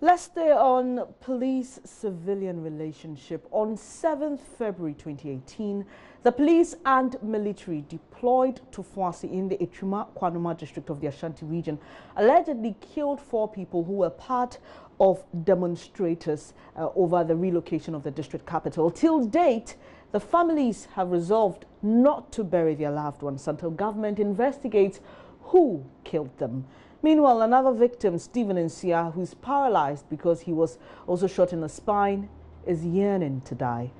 Let's stay on police-civilian relationship. On 7th February 2018, the police and military deployed to Fuasi in the Kwanuma district of the Ashanti region allegedly killed 4 people who were part of demonstrators over the relocation of the district capital. Till date, the families have resolved not to bury their loved ones until government investigates who killed them. Meanwhile, another victim, Stephen Nsia, who's paralyzed because he was also shot in the spine, is yearning to die.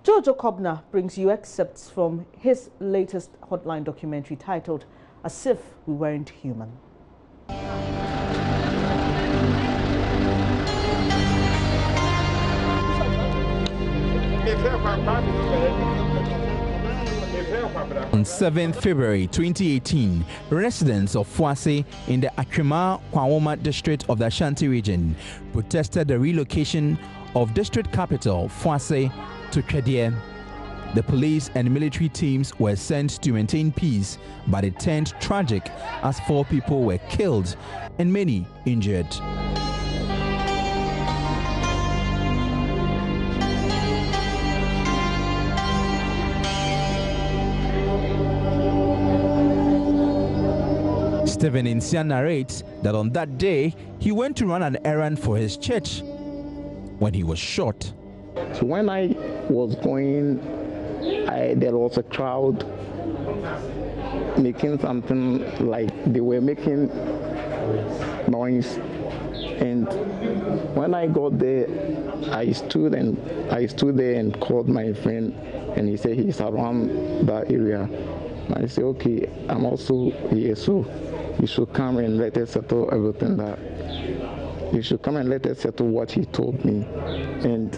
Jojo Kobna brings you excerpts from his latest Hotline documentary titled As If We Weren't Human. On 7th February 2018, residents of Fuasi in the Kwanuma district of the Ashanti region protested the relocation of district capital Fuasi to Kedie. The police and military teams were sent to maintain peace, but it turned tragic as 4 people were killed and many injured. Stephen Nsia narrates that on that day, he went to run an errand for his church when he was shot. So when I was going, there was a crowd making something like they were making noise. And when I got there, I stood there and called my friend, and he said he's around that area. And I said, okay, I'm also here, so you should come and let us settle everything that. You should come and let us settle what he told me. And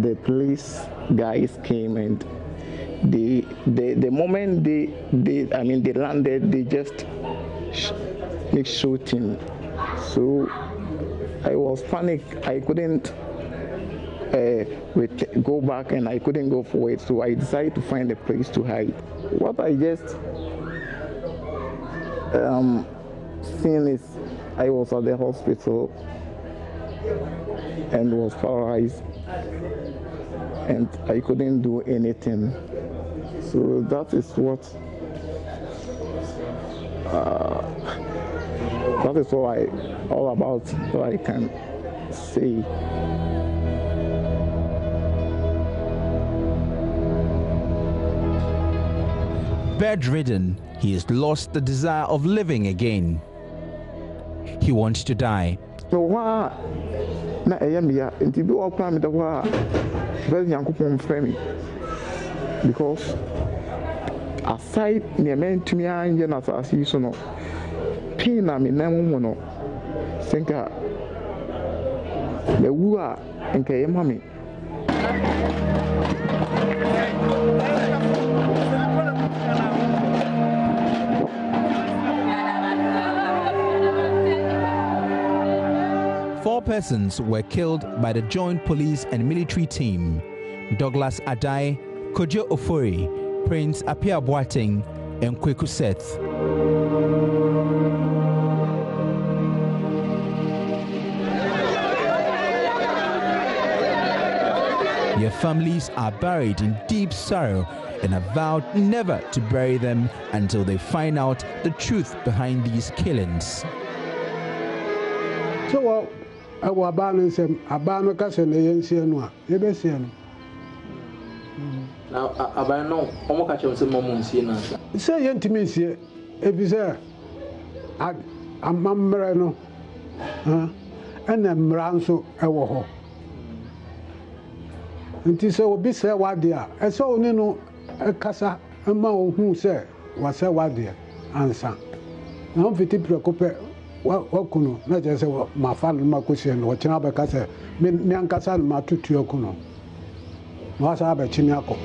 the police guys came, and the moment they landed, they just make shooting. So I was panicked. I couldn't go back, and I couldn't go forward. So I decided to find a place to hide. What I just seen is I was at the hospital and was paralyzed, and I couldn't do anything. So that is what that is all about what I can say. Bedridden, he has lost the desire of living again. He wants to die. So why na ayamia nti bi okwa me da wa very yankopon frame because aside ne mentumi anje na asasi so no pin na me nan mu no senka me wu a enka yema me. Four persons were killed by the joint police and military team: Douglas Adai, Kojo Ofori, Prince Apia Boateng, and Kweku Seth. Their families are buried in deep sorrow and have vowed never to bury them until they find out the truth behind these killings. So our balance and Abano Cassan, the Yensian, Ebesian. Now, Abano, Omocacham, some moments here. Say intimacy, if it's there. I'm Mammerano, and then Ranso, Ewoho. And this will be said what dear. I saw Nino a casa, a man who said, was a what dear, answer. Now, Viti Preocupe. Well, Okuno, not just my father, my question, or Chinabacasa, Miancasa, Matutu Okuno. Was I a Chimiaco?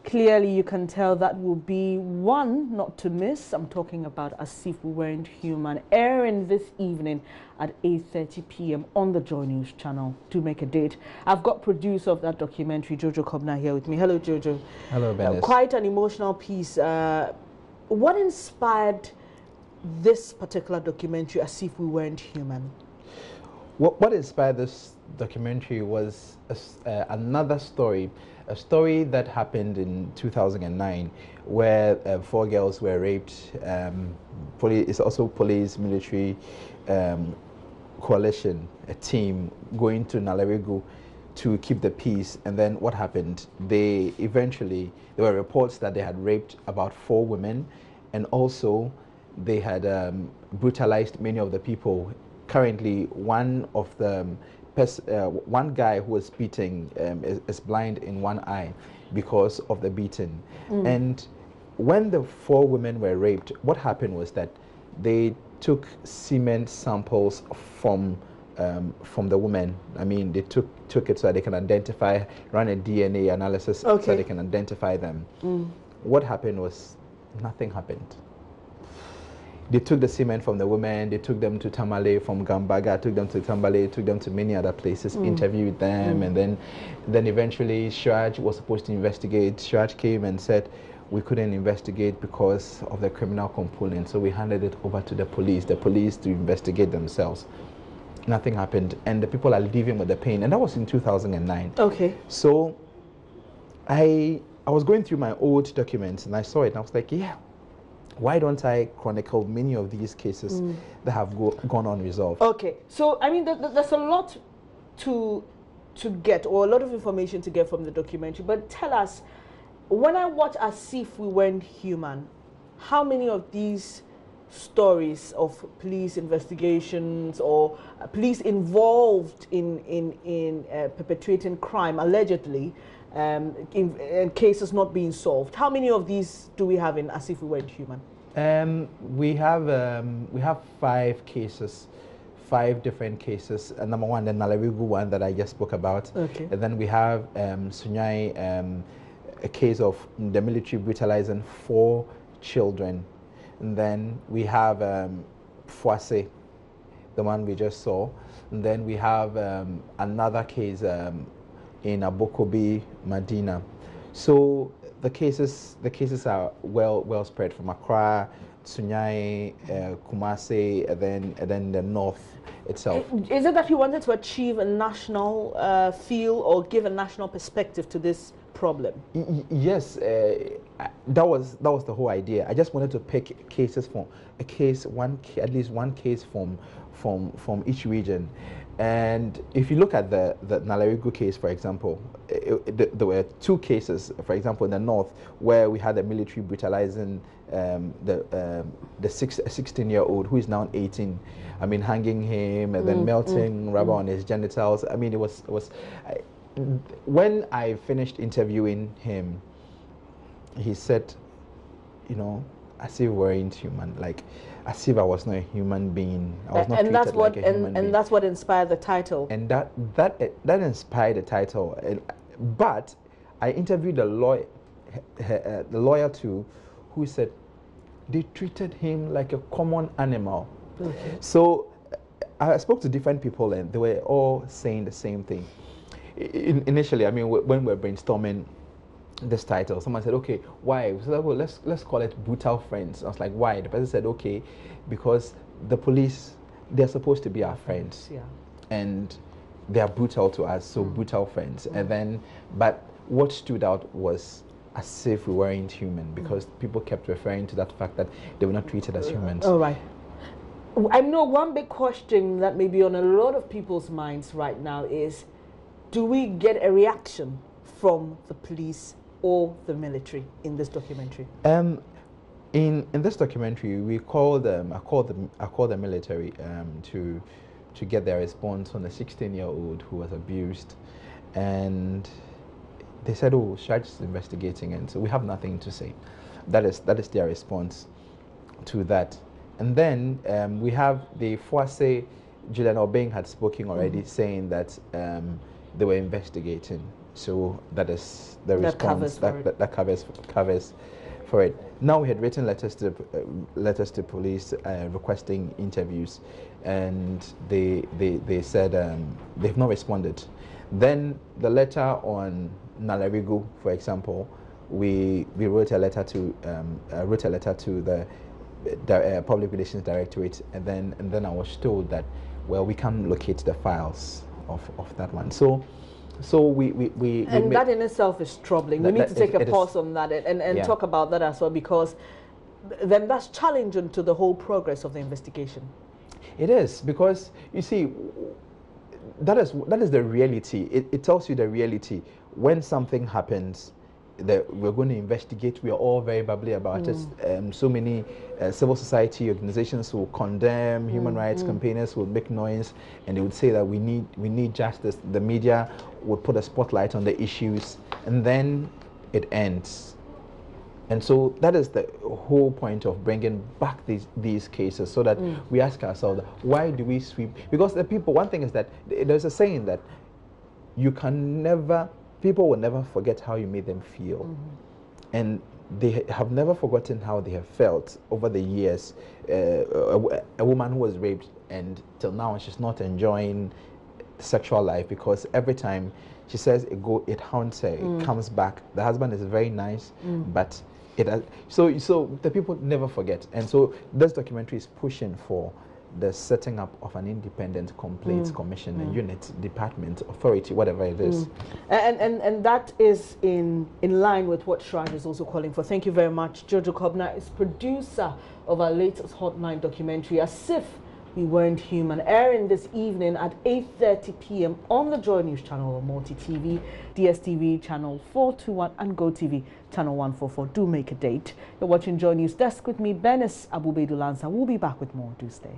Clearly, you can tell that will be one not to miss. I'm talking about As If We Weren't Human, airing this evening at 8:30 p.m. on the JoyNews channel. Do make a date. I've got producer of that documentary, Jojo Kobna, here with me. Hello, Jojo. Hello, Benes. Quite an emotional piece. What inspired this particular documentary, As If We Weren't Human? What inspired this documentary was another story, a story that happened in 2009, where 4 girls were raped. It's also police, military coalition, a team going to Nalerigu to keep the peace. And then what happened? There were reports that they had raped about 4 women, and also they had brutalized many of the people. Currently, one guy who was beating is blind in one eye because of the beating. And when the 4 women were raped, what happened was that they took semen samples from the women. I mean, they took it so that they can identify, run a DNA analysis so that they can identify them. What happened was nothing happened. They took the semen from the women, they took them to Tamale, from Gambaga, took them to Tambale, took them to many other places, interviewed them, and then eventually Shraj was supposed to investigate. Shraj came and said, we couldn't investigate because of the criminal component, so we handed it over to the police to investigate themselves. Nothing happened, and the people are living with the pain, and that was in 2009. Okay. So I was going through my old documents, and I saw it, and I was like, yeah, why don't I chronicle many of these cases that have gone unresolved? Okay, so I mean, there's a lot to get, or a lot of information to get from the documentary, but tell us, when I watch As If We Weren't Human, how many of these stories of police investigations or police involved in perpetrating crime, allegedly, in cases not being solved, how many of these do we have in As If We Weren't Human? We have 5 cases, 5 different cases. Number 1, the Nalerigu one that I just spoke about. Okay. And then we have Sunyai, a case of the military brutalizing 4 children. And then we have Fuase, the one we just saw. And then we have another case in Abokobi, Medina. So the cases are well spread from Accra, Sunyai, Kumasi, and then the north itself. Is it that you wanted to achieve a national feel or give a national perspective to this problem? Yes, that was the whole idea. I just wanted to pick cases from at least one case from each region. And if you look at the Nalerigu case, for example, there were 2 cases, for example, in the north, where we had the military brutalizing the 16-year-old who is now 18. I mean, hanging him and then melting rubber on his genitals. I mean, it was. When I finished interviewing him, he said, you know, as if we weren't human, like as if I was not a human being. I was not treated like a human being. And that's what inspired the title. And that inspired the title. But I interviewed the lawyer too, who said they treated him like a common animal. Okay. So I spoke to different people, and they were all saying the same thing. Initially, I mean, when we were brainstorming this title, someone said, okay, why? So well, let's call it Brutal Friends. I was like, why? The person said, okay, because the police, they're supposed to be our friends. Yeah. And they are brutal to us, so brutal friends. And then, but what stood out was as if we weren't human, because people kept referring to that fact that they were not treated as humans. All right. I know one big question that may be on a lot of people's minds right now is, do we get a reaction from the police or the military in this documentary? In this documentary, we called them. I called the military to get their response on a 16-year-old who was abused, and they said, "Oh, Shraj is investigating," and so we have nothing to say. That is their response to that. And then we have the Fuase. Julian Obeng had spoken already, saying that they were investigating. So that is the response that covers for it. Now we had written letters to police requesting interviews, and they said they've not responded. Then the letter on Nalerigu, for example, we wrote a letter to the Public Relations Directorate, and then I was told that, well, we can't locate the files of that one. So we that in itself is troubling. We need to take a pause on that and talk about that as well, because then that's challenging to the whole progress of the investigation. It is, because you see, that is the reality. It tells you the reality. When something happens, that we're going to investigate, we are all very bubbly about it. So many civil society organizations will condemn, human rights campaigners will make noise, and they would say that we need justice. The media would put a spotlight on the issues, and then it ends. And so that is the whole point of bringing back these cases, so that we ask ourselves, why do we sweep? Because the people, one thing is that there's a saying that people will never forget how you made them feel. And they have never forgotten how they have felt over the years. A woman who was raped, and till now she's not enjoying sexual life, because every time she says it haunts her, it comes back. The husband is very nice, but so the people never forget. And so this documentary is pushing for the setting up of an independent complaints commission, a unit, department, authority, whatever it is. And that is in line with what Shraj is also calling for. Thank you very much. Jojo Kobna is producer of our latest Hotline documentary, As If We Weren't Human, airing this evening at 8:30 p.m. on the Joy News channel on Multi TV, DSTV channel 421 and GoTV channel 144. Do make a date. You're watching Joy News Desk with me, Benis Abubedu Lansa. We'll be back with more. Do stay.